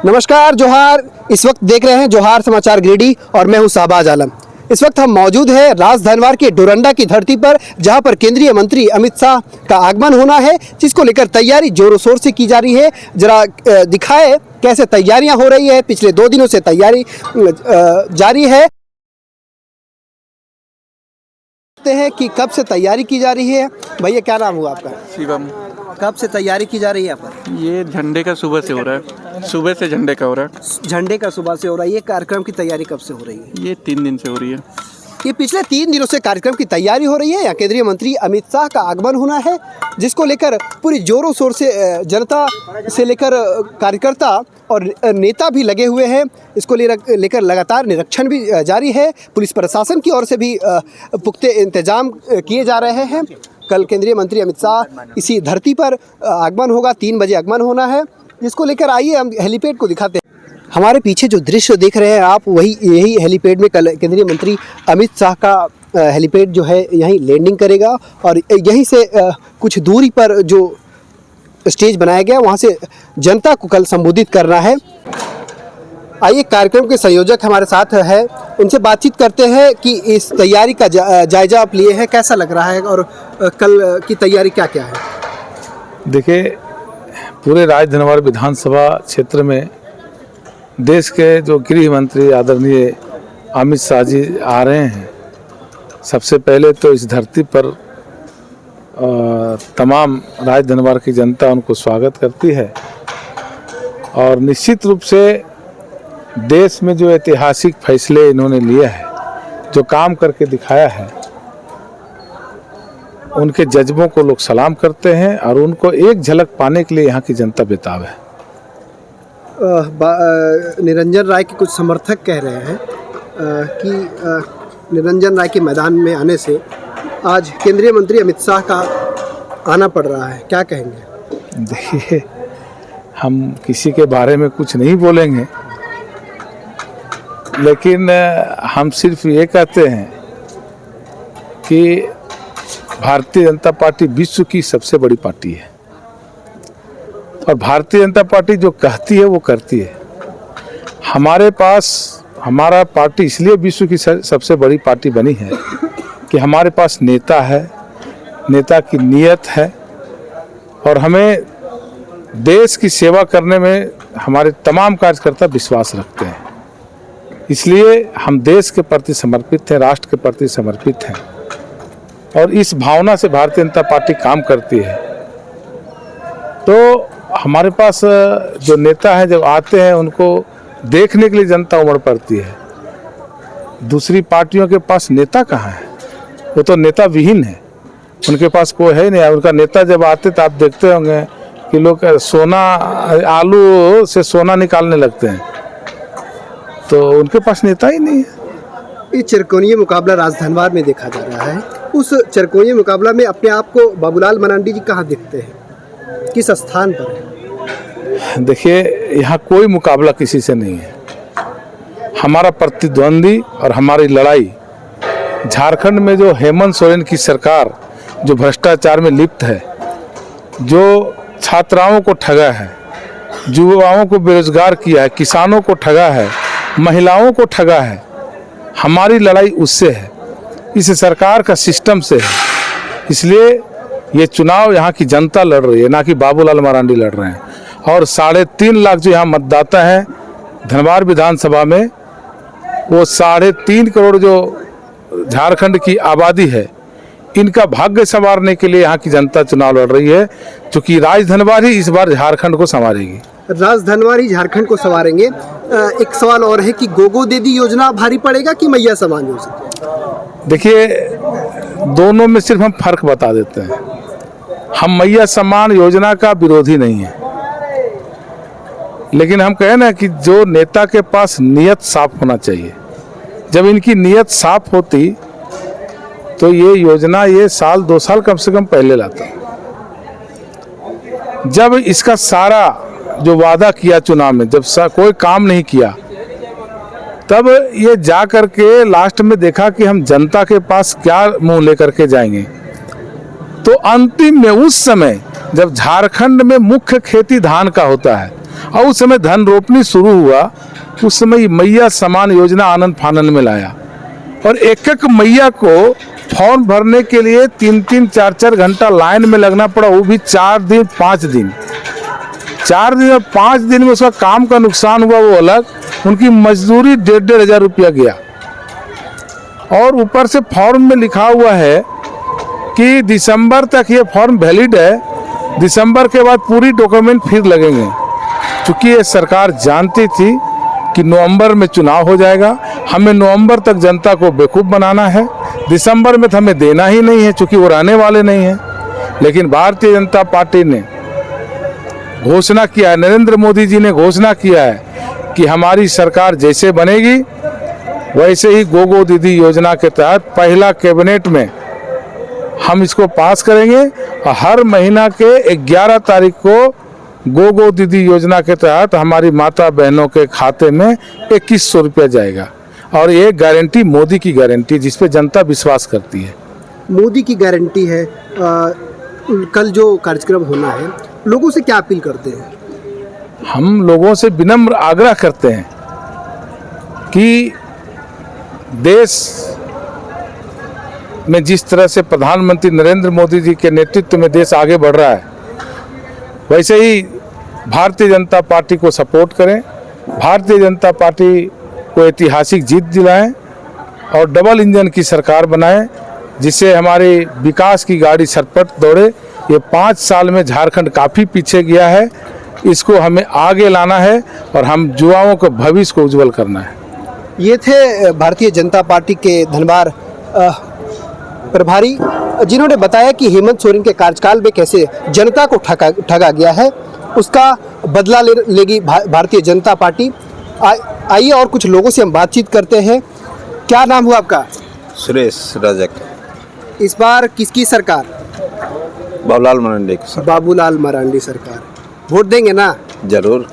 नमस्कार, जोहार। इस वक्त देख रहे हैं जोहार समाचार गिरिडीह और मैं हूं शाहबाज आलम। इस वक्त हम मौजूद हैं राजधनवार के डोरंडा की धरती पर, जहां पर केंद्रीय मंत्री अमित शाह का आगमन होना है, जिसको लेकर तैयारी जोरों शोर से की जा रही है। जरा दिखाए कैसे तैयारियां हो रही है। पिछले 2 दिनों से तैयारी जारी है। हैं कि कब से तैयारी की जा रही है। भैया, क्या नाम हुआ आपका? शिवम। कब से तैयारी की जा रही है यहाँ पर? ये झंडे का सुबह से हो रहा है, सुबह से झंडे का हो रहा है। झंडे का सुबह से हो रहा है। ये कार्यक्रम की तैयारी कब से हो रही है? ये 3 दिन से हो रही है। ये पिछले 3 दिनों से कार्यक्रम की तैयारी हो रही है। यहाँ केंद्रीय मंत्री अमित शाह का आगमन होना है, जिसको लेकर पूरी जोरों शोर से जनता से लेकर कार्यकर्ता और नेता भी लगे हुए हैं। इसको लेकर लगातार निरीक्षण भी जारी है। पुलिस प्रशासन की ओर से भी पुख्ते इंतजाम किए जा रहे हैं। कल केंद्रीय मंत्री अमित शाह इसी धरती पर आगमन होगा। 3 बजे आगमन होना है, जिसको लेकर आइए हम हेलीपैड को दिखाते हैं। हमारे पीछे जो दृश्य देख रहे हैं आप, यही हेलीपैड में कल केंद्रीय मंत्री अमित शाह का हेलीपैड जो है यहीं लैंडिंग करेगा और यहीं से कुछ दूरी पर जो स्टेज बनाया गया वहाँ से जनता को कल संबोधित करना है। आइए, कार्यक्रम के संयोजक हमारे साथ है, उनसे बातचीत करते हैं कि इस तैयारी का जायजा आप लिए हैं, कैसा लग रहा है और कल की तैयारी क्या क्या है। देखिए, पूरे राजधनवार विधानसभा क्षेत्र में देश के जो गृह मंत्री आदरणीय अमित शाह जी आ रहे हैं। सबसे पहले तो इस धरती पर तमाम राजधनवार की जनता उनको स्वागत करती है और निश्चित रूप से देश में जो ऐतिहासिक फैसले इन्होंने लिए हैं, जो काम करके दिखाया है, उनके जज्बों को लोग सलाम करते हैं और उनको एक झलक पाने के लिए यहाँ की जनता बेताब है। निरंजन राय के कुछ समर्थक कह रहे हैं कि निरंजन राय के मैदान में आने से आज केंद्रीय मंत्री अमित शाह का आना पड़ रहा है, क्या कहेंगे? देखिए, हम किसी के बारे में कुछ नहीं बोलेंगे, लेकिन हम सिर्फ ये कहते हैं कि भारतीय जनता पार्टी विश्व की सबसे बड़ी पार्टी है और भारतीय जनता पार्टी जो कहती है वो करती है। हमारा पार्टी इसलिए विश्व की सबसे बड़ी पार्टी बनी है कि हमारे पास नेता है, नेता की नीयत है और हमें देश की सेवा करने में हमारे तमाम कार्यकर्ता विश्वास रखते हैं। इसलिए हम देश के प्रति समर्पित हैं, राष्ट्र के प्रति समर्पित हैं और इस भावना से भारतीय जनता पार्टी काम करती है। तो हमारे पास जो नेता हैं, जब आते हैं उनको देखने के लिए जनता उमड़ पड़ती है। दूसरी पार्टियों के पास नेता कहाँ है? वो तो नेता विहीन है, उनके पास कोई है नहीं। उनका नेता जब आते तो आप देखते होंगे कि लोग आलू से सोना निकालने लगते हैं, तो उनके पास नेता ही नहीं है। ये चरकोनिया मुकाबला राजधनवार में देखा जा रहा है। उस चरकोनिया मुकाबला में अपने आप को बाबूलाल मरांडी जी कहाँ दिखते हैं, किस स्थान पर है? देखिए, यहाँ कोई मुकाबला किसी से नहीं है। हमारा प्रतिद्वंदी और हमारी लड़ाई झारखंड में जो हेमंत सोरेन की सरकार जो भ्रष्टाचार में लिप्त है, जो छात्राओं को ठगा है, युवाओं को बेरोजगार किया है, किसानों को ठगा है, महिलाओं को ठगा है, हमारी लड़ाई उससे है, इस सरकार का सिस्टम से है। इसलिए ये चुनाव यहाँ की जनता लड़ रही है, ना कि बाबूलाल मरांडी लड़ रहे हैं। और 3.5 लाख जो यहाँ मतदाता हैं धनवार विधानसभा में, वो 3.5 करोड़ जो झारखंड की आबादी है, इनका भाग्य संवारने के लिए यहाँ की जनता चुनाव लड़ रही है, क्योंकि राजधनवार ही इस बार झारखंड को संवारेगी। राजधनवार ही झारखंड को संवारेंगे। एक सवाल और है कि गोगो दीदी योजना भारी पड़ेगा कि मैया समान योजना? देखिए, दोनों में सिर्फ हम फर्क बता देते हैं। हम मैया समान योजना का विरोधी नहीं है, लेकिन हम कहें ना कि जो नेता के पास नीयत साफ होना चाहिए। जब इनकी नीयत साफ होती तो ये योजना ये 1-2 साल कम से कम पहले लाता। जब इसका सारा जो वादा किया चुनाव में, जब कोई काम नहीं किया, तब ये जा करके लास्ट में देखा कि हम जनता के पास क्या मुंह लेकर के जाएंगे। तो अंतिम में उस समय जब झारखंड में मुख्य खेती धान का होता है और उस समय धन रोपनी शुरू हुआ, उस समय मैया समान योजना आनंद फानन में लाया और एक एक मैया को फॉर्म भरने के लिए 3-3, 4-4 घंटा लाइन में लगना पड़ा, वो भी 4 दिन 5 दिन। 4 दिन और 5 दिन में उसका काम का नुकसान हुआ वो अलग, उनकी मजदूरी 1,500 हज़ार रुपया गया। और ऊपर से फॉर्म में लिखा हुआ है कि दिसंबर तक ये फॉर्म वैलिड है, दिसंबर के बाद पूरी डॉक्यूमेंट फिर लगेंगे। चूँकि ये सरकार जानती थी कि नवंबर में चुनाव हो जाएगा, हमें नवंबर तक जनता को बेवकूफ़ बनाना है, दिसंबर में तो हमें देना ही नहीं है चूँकि वो रहने वाले नहीं हैं। लेकिन भारतीय जनता पार्टी ने घोषणा किया है, नरेंद्र मोदी जी ने घोषणा किया है कि हमारी सरकार जैसे बनेगी वैसे ही गोगो दीदी योजना के तहत पहला कैबिनेट में हम इसको पास करेंगे और हर महीना के 11 तारीख को गोगो दीदी योजना के तहत हमारी माता बहनों के खाते में 2100 रुपया जाएगा। और ये गारंटी मोदी की गारंटी, जिस पे जनता विश्वास करती है। मोदी की गारंटी है। कल जो कार्यक्रम होना है, लोगों से क्या अपील करते हैं? हम लोगों से विनम्र आग्रह करते हैं कि देश में जिस तरह से प्रधानमंत्री नरेंद्र मोदी जी के नेतृत्व में देश आगे बढ़ रहा है, वैसे ही भारतीय जनता पार्टी को सपोर्ट करें, भारतीय जनता पार्टी को ऐतिहासिक जीत दिलाएं और डबल इंजन की सरकार बनाएं, जिससे हमारी विकास की गाड़ी सरपट दौड़े। ये 5 साल में झारखंड काफ़ी पीछे गया है, इसको हमें आगे लाना है और हम युवाओं के भविष्य को उज्जवल करना है। ये थे भारतीय जनता पार्टी के धनबाद प्रभारी, जिन्होंने बताया कि हेमंत सोरेन के कार्यकाल में कैसे जनता को ठगा गया है, उसका बदला लेगी भारतीय जनता पार्टी। आइए और कुछ लोगों से हम बातचीत करते हैं। क्या नाम हुआ आपका? सुरेश रजक। इस बार किसकी सरकार? बाबूलाल मरांडी की सरकार। बाबूलाल मरांडी सरकार। वोट देंगे ना? जरूर।